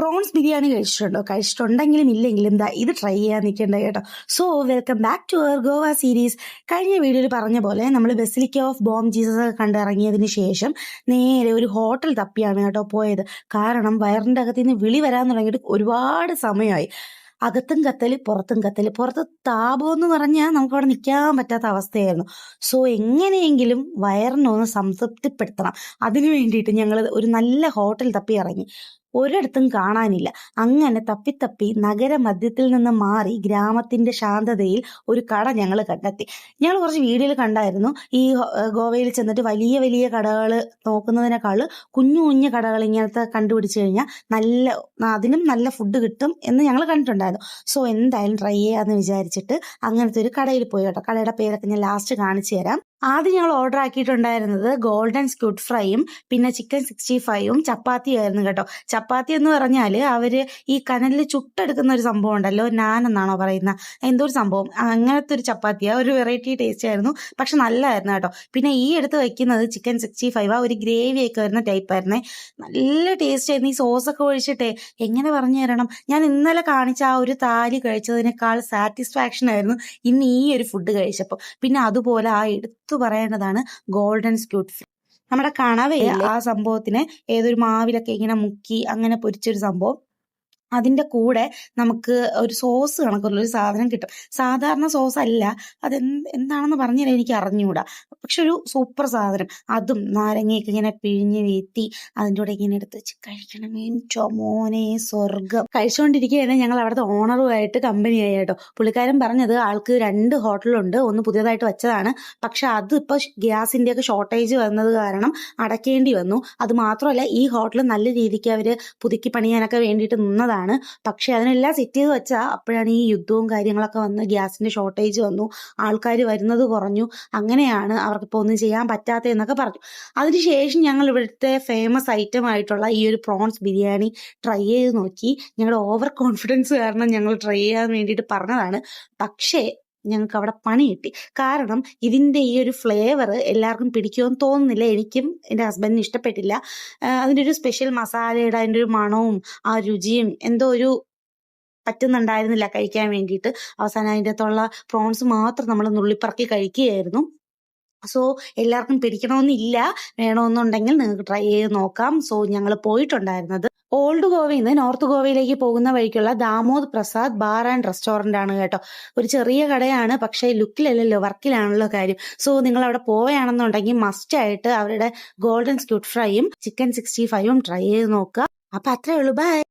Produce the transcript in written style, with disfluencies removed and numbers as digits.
Prawns biryani കഴിച്ചിട്ടുണ്ടോ? കഴിച്ചിട്ടുണ്ടെങ്കിലും ഇല്ലെങ്കിലും ഇത് ട്രൈ ചെയ്യാൻ നിൽക്കേണ്ട കേട്ടോ. So welcome back to our Goa series. കഴിഞ്ഞ വീഡിയോയിൽ പറഞ്ഞ പോലെ നമ്മൾ ബസിലിക്ക ഓഫ് ബോം ജീസസ് ഒക്കെ കണ്ടിറങ്ങിയതിന് ശേഷം നേരെ ഒരു ഹോട്ടൽ തപ്പിയാണ് കേട്ടോ പോയത്. കാരണം വയറിൻ്റെ അകത്ത് നിന്ന് വിളി വരാൻ തുടങ്ങിയിട്ട് ഒരുപാട് സമയമായി. അകത്തും കത്തല് പുറത്തും കത്തല്. പുറത്ത് താപമെന്ന് പറഞ്ഞാൽ നമുക്ക് അവിടെ നിൽക്കാൻ പറ്റാത്ത അവസ്ഥയായിരുന്നു. സോ എങ്ങനെയെങ്കിലും വയറിനൊന്ന് സംതൃപ്തിപ്പെടുത്തണം. അതിനു വേണ്ടിയിട്ട് ഞങ്ങൾ ഒരു നല്ല ഹോട്ടൽ തപ്പി ഇറങ്ങി. ഒരിടത്തും കാണാനില്ല. അങ്ങനെ തപ്പി നഗരമധ്യത്തിൽ നിന്ന് മാറി ഗ്രാമത്തിന്റെ ശാന്തതയിൽ ഒരു കട ഞങ്ങൾ കണ്ടെത്തി. ഞങ്ങൾ കുറച്ച് വീഡിയോയിൽ കണ്ടായിരുന്നു ഈ ഗോവയിൽ ചെന്നിട്ട് വലിയ വലിയ കടകൾ നോക്കുന്നതിനേക്കാൾ കുഞ്ഞു കുഞ്ഞു കടകൾ ഇങ്ങനത്തെ കണ്ടുപിടിച്ചു കഴിഞ്ഞാൽ അതിനും നല്ല ഫുഡ് കിട്ടും എന്ന് ഞങ്ങൾ കണ്ടിട്ടുണ്ടായിരുന്നു. സോ എന്തായാലും ട്രൈ ചെയ്യാമെന്ന് വിചാരിച്ചിട്ട് അങ്ങനത്തെ ഒരു കടയിൽ പോയി കേട്ടോ. കടയുടെ പേരൊക്കെ ഞാൻ ലാസ്റ്റ് കാണിച്ചു തരാം. ആദ്യം ഞങ്ങൾ ഓർഡർ ആക്കിയിട്ടുണ്ടായിരുന്നത് ഗോൾഡൻ സ്ക്യൂട്ട് ഫ്രൈയും പിന്നെ ചിക്കൻ 65ഉം ചപ്പാത്തിയും ആയിരുന്നു കേട്ടോ. ചപ്പാത്തി എന്ന് പറഞ്ഞാൽ അവര് ഈ കനലിൽ ചുട്ടെടുക്കുന്ന ഒരു സംഭവം ഉണ്ടല്ലോ, നാൻ എന്നാണോ പറയുന്നത്, എന്തോ ഒരു സംഭവം, അങ്ങനത്തെ ഒരു ചപ്പാത്തിയാ. ഒരു വെറൈറ്റി ടേസ്റ്റ് ആയിരുന്നു, പക്ഷെ നല്ലതായിരുന്നു കേട്ടോ. പിന്നെ ഈ എടുത്ത് വയ്ക്കുന്നത് ചിക്കൻ 65 ഒരു ഗ്രേവി ഒക്കെ വരുന്ന ടൈപ്പ് ആയിരുന്നേ. നല്ല ടേസ്റ്റ് ആയിരുന്നു. ഈ സോസൊക്കെ ഒഴിച്ചിട്ടേ എങ്ങനെ പറഞ്ഞു തരണം, ഞാൻ ഇന്നലെ കാണിച്ച ആ ഒരു താലി കഴിച്ചതിനേക്കാൾ സാറ്റിസ്ഫാക്ഷൻ ആയിരുന്നു ഇന്ന് ഈ ഒരു ഫുഡ് കഴിച്ചപ്പോൾ. പിന്നെ അതുപോലെ ആ എടുത്തു പറയേണ്ടതാണ് ഗോൾഡൻ സ്ക്യൂട്ട് ഫ്രൈ. നമ്മുടെ കണവയില്ലേ, ആ സംഭവത്തിനെ ഏതൊരു മാവിലൊക്കെ ഇങ്ങനെ മുക്കി അങ്ങനെ പൊരിച്ചൊരു സംഭവം, അതിൻ്റെ കൂടെ നമുക്ക് ഒരു സോസ് കണക്കുള്ളൊരു സാധനം കിട്ടും. സാധാരണ സോസ് അല്ല, എന്താണെന്ന് പറഞ്ഞാൽ എനിക്ക് അറിഞ്ഞുകൂടാ, പക്ഷെ ഒരു സൂപ്പർ സാധനം. അതും നാരങ്ങയൊക്കെ ഇങ്ങനെ പിഴിഞ്ഞ് വീത്തി അതിൻ്റെ കൂടെ ഇങ്ങനെ എടുത്ത് വെച്ച് കഴിക്കണമേ മോനെ സ്വർഗം. കഴിച്ചുകൊണ്ടിരിക്കുകയാണ് ഞങ്ങൾ അവിടുത്തെ ഓണറുമായിട്ട് കമ്പനിയായി കേട്ടോ. പുള്ളിക്കാരൻ പറഞ്ഞത് ആൾക്ക് 2 ഹോട്ടലുണ്ട്, ഒന്ന് പുതിയതായിട്ട് വെച്ചതാണ്, പക്ഷെ അത് ഇപ്പോൾ ഗ്യാസിൻ്റെയൊക്കെ ഷോർട്ടേജ് വന്നത് കാരണം അടയ്ക്കേണ്ടി വന്നു. അത് മാത്രമല്ല ഈ ഹോട്ടൽ നല്ല രീതിക്ക് അവർ പുതുക്കി പണിയാനൊക്കെ വേണ്ടിയിട്ട് നിന്നതാണ്. പക്ഷെ അതിനെല്ലാം സെറ്റ് ചെയ്ത് വെച്ചാൽ അപ്പോഴാണ് ഈ യുദ്ധവും കാര്യങ്ങളൊക്കെ വന്ന് ഗ്യാസിന്റെ ഷോർട്ടേജ് വന്നു, ആൾക്കാർ വരുന്നത് കുറഞ്ഞു, അങ്ങനെയാണ് അവർക്കിപ്പോൾ ഒന്നും ചെയ്യാൻ പറ്റാത്ത എന്നൊക്കെ പറഞ്ഞു. അതിനുശേഷം ഞങ്ങൾ ഇവിടുത്തെ ഫേമസ് ഐറ്റം ആയിട്ടുള്ള ഈ ഒരു പ്രോൺസ് ബിരിയാണി ട്രൈ ചെയ്ത് നോക്കി. ഞങ്ങളുടെ ഓവർ കോൺഫിഡൻസ് കാരണം ഞങ്ങൾ ട്രൈ ചെയ്യാൻ വേണ്ടിയിട്ട് പറഞ്ഞതാണ്. പക്ഷേ ഞങ്ങൾക്ക് അവിടെ പണി കിട്ടി. കാരണം ഇതിൻ്റെ ഈ ഒരു ഫ്ലേവർ എല്ലാവർക്കും പിടിക്കുമെന്ന് തോന്നുന്നില്ല. എനിക്കും എൻ്റെ ഹസ്ബൻഡിന് ഇഷ്ടപ്പെട്ടില്ല. അതിൻ്റെ ഒരു സ്പെഷ്യൽ മസാലയുടെ അതിൻ്റെ ഒരു മണവും ആ രുചിയും എന്തോ ഒരു പറ്റുന്നുണ്ടായിരുന്നില്ല കഴിക്കാൻ വേണ്ടിയിട്ട്. അവസാനം അതിൻ്റെ അകത്തുള്ള പ്രോൺസ് മാത്രം നമ്മൾ നുള്ളിപ്പറക്കി കഴിക്കുകയായിരുന്നു. സോ എല്ലാവർക്കും പിടിക്കണമെന്നില്ല, വേണമെന്നുണ്ടെങ്കിൽ നിങ്ങൾക്ക് ട്രൈ ചെയ്ത് നോക്കാം. സോ ഞങ്ങൾ പോയിട്ടുണ്ടായിരുന്നത് ഓൾഡ് ഗോവയിൽ നിന്ന് നോർത്ത് ഗോവയിലേക്ക് പോകുന്ന വഴിക്കുള്ള ദാമോദ് പ്രസാദ് ബാർ ആൻഡ് റെസ്റ്റോറൻ്റ് ആണ് കേട്ടോ. ഒരു ചെറിയ കടയാണ്, പക്ഷേ ലുക്കിലല്ലല്ലോ വർക്കിലാണല്ലോ കാര്യം. സോ നിങ്ങൾ അവിടെ പോവുകയാണെന്നുണ്ടെങ്കിൽ മസ്റ്റായിട്ട് അവരുടെ ഗോൾഡൻ സ്ക്യൂട്ട് ഫ്രൈയും ചിക്കൻ 65ഉം ട്രൈ ചെയ്ത് നോക്കുക. അപ്പം അത്രേ ഉള്ളൂ, ബൈ.